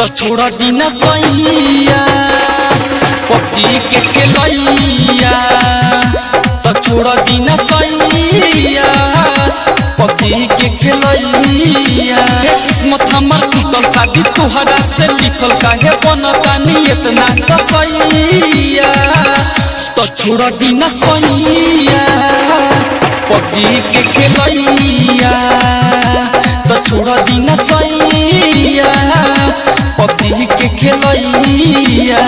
तो छोड़ा दीना सैया पबजी के खेलैया। तो छोड़ा दीना सैया पबजी के खेलैया। किस्मत हमर टूटल शादी तुहरा से लिखल काहे बनता नियत ना कसैया। तो छोड़ा दीना सैया पबजी के खेलैया। तो छोड़ा दीना सैया पबजी के खेलैया।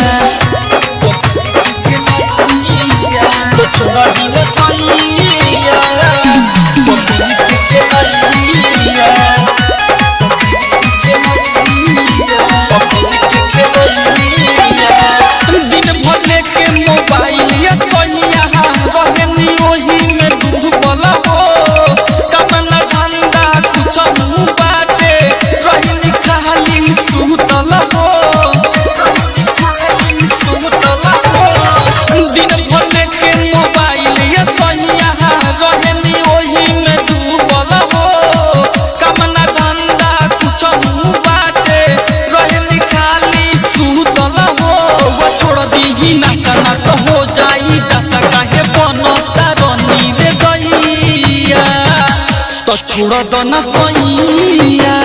तो छोड़ा दीना सैया पबजी के खेलैया। दिन भर लेके मोबाइल या सैया रहनी ओही में डूबल हो। कमना धंधा कुछ बाटे रहनी खाली सुतल हो। दिन भर लेके मोबाइल या सैया रहनी ओही में डूबल हो। कमना धंधा कुछ बाटे रहनी खाली सुतल हो। छोड़ दी नाता ना तो हो जाई दाता काहे बनता रनी रे दैया। तो छोड़ दो ना सैया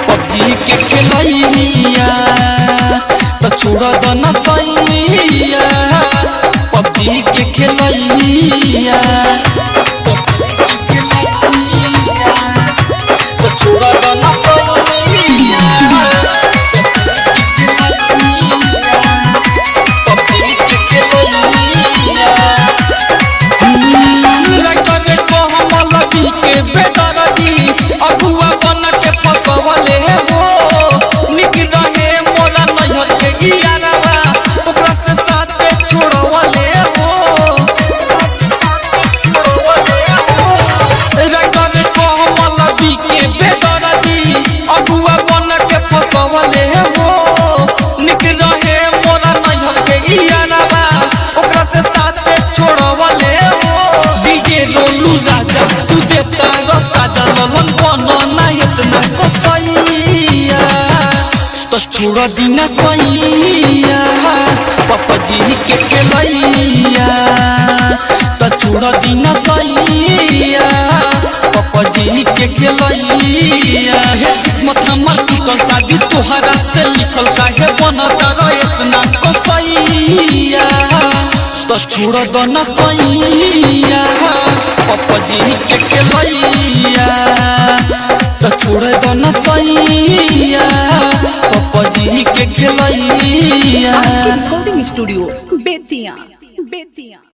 पबजी के खेलैया। तो छोड़ दो ना सैया पबजी के खेलैया। तो छोड़ दो ना सैया के बेदर्दी अगुआ बन के फसवले हो। निक रहे मोला नैहर के यारवा ओकरा से साथे छोड़वले हो। रगर कोमल भी के बेदर्दी अगुआ बन के फसवले हो। निक रहे मोला नैहर के यारवा ओकरा से साथे छोड़वले हो। डीजे रोलू राजा तू देता रास्ता जलन बनना इतना कसैया। तो छोड़ दीना सैया पबजी के खेलैया। तो छोड़ दीना सैया पबजी के खेलैया। किस्मत हमर टूटल शादी तुहरा से लिखल काहे बनता इतना कसैया। तो छोड़ दो ना सैया पबजी के खेलैया। तो छोड़ दो ना सैया पबजी के खेलैया। Recording studio Bettiah.